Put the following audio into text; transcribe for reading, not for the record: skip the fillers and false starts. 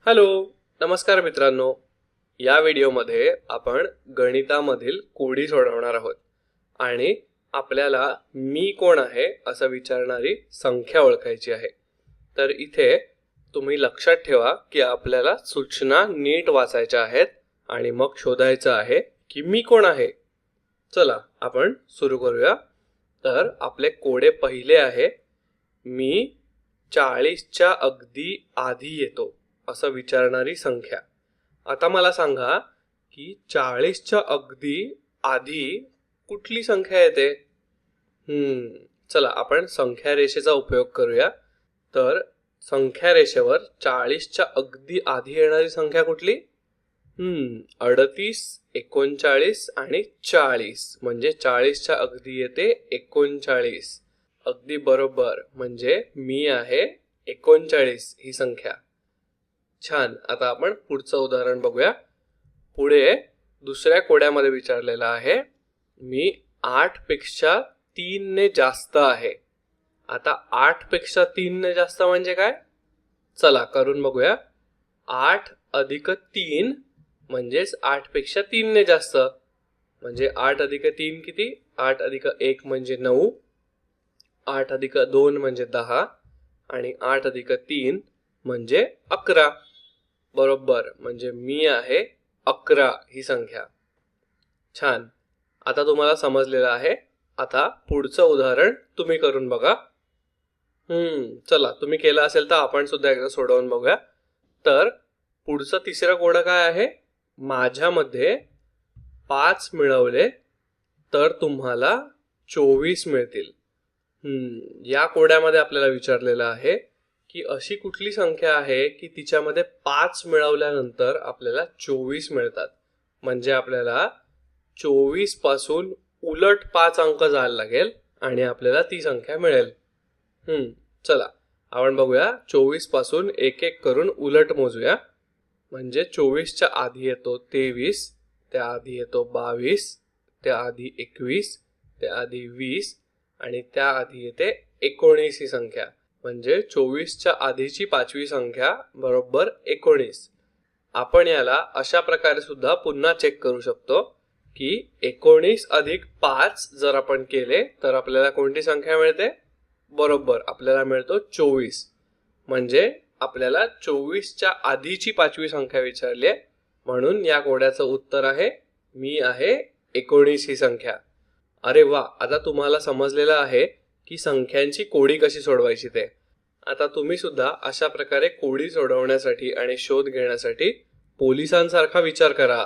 Hello, नमस्कार मित्रांनो. या व्हिडिओमध्ये आपण गणितामधील कोडी सोडवणार आहोत आणि आपल्याला मी कोण आहे असं विचारणारी संख्या ओळखायची आहे. तर इथे तुम्ही लक्षात ठेवा की आपल्याला सूचना नीट वाचायच्या आहेत आणि मग शोधायचं आहे की मी कोण आहे. चला आपण सुरू करूया. तर आपले कोडे पहिले आहे, मी 40च्या अगदी आधी येतो असं विचारणारी संख्या. आता मला सांगा की 40च्या अगदी आधी कुठली संख्या येते. चला आपण संख्या रेषेचा उपयोग करूया. तर संख्या रेषेवर 40च्या अगदी आधी येणारी संख्या कुठली? 38, 39 आणि 40. म्हणजे 40च्या अगदी येते 39. अगदी बरोबर, म्हणजे मी आहे 39 ही संख्या. छान. आता आपण पुढचं उदाहरण बघूया. पुढे दुसऱ्या कोड्यामध्ये विचारलेलं आहे, मी 8 पेक्षा 3 ने जास्त आहे. आता 8 पेक्षा 3 ने जास्त म्हणजे काय? चला करून बघूया. 8 अधिक 3 म्हणजेच 8 पेक्षा 3 ने जास्त. म्हणजे 8 अधिक 3 किती? 8 अधिक 1 म्हणजे 9, 8 अधिक 2 म्हणजे 10 आणि 8 अधिक 3 म्हणजे 11. बरोबर, म्हणजे मी आहे 11 ही संख्या. छान. आता तुम्हाला समजलेलं आहे. आता पुढचं उदाहरण तुम्ही करून बघा. चला तुम्ही केलं असेल तर आपण सुद्धा एकदा सोडवून बघूया. तर पुढचं तिसरं कोड काय आहे? माझ्यामध्ये 5 मिळवले तर तुम्हाला 24 मिळतील. या कोड्यामध्ये आपल्याला विचारलेलं आहे की अशी कुठली संख्या आहे की तिच्यामध्ये 5 मिळवल्यानंतर आपल्याला 24 मिळतात. म्हणजे आपल्याला 24 पासून उलट 5 अंक जायला लागेल आणि आपल्याला ती संख्या मिळेल. चला आपण बघूया. 24 पासून एक एक करून उलट मोजूया. म्हणजे 24च्या आधी येतो 23, त्या आधी येतो 22, त्या आधी 21, त्या आधी 20 आणि त्या आधी येते 19 ही संख्या. म्हणजे 24च्या आधीची 5वी संख्या बरोबर 19. आपण याला अशा प्रकारे सुद्धा पुन्हा चेक करू शकतो की 19 अधिक 5 जर आपण केले तर आपल्याला कोणती संख्या मिळते? बरोबर, आपल्याला मिळतो 24. म्हणजे आपल्याला 24च्या आधीची 5वी संख्या विचारली आहे, म्हणून या कोड्याचं उत्तर आहे मी आहे 19 ही संख्या. अरे वा, आता तुम्हाला समजलेलं आहे की संख्यांची कोडी कशी सोडवायची ते. आता तुम्ही सुद्धा अशा प्रकारे कोडी सोडवण्यासाठी आणि शोध घेण्यासाठी पोलिसांसारखा विचार करा.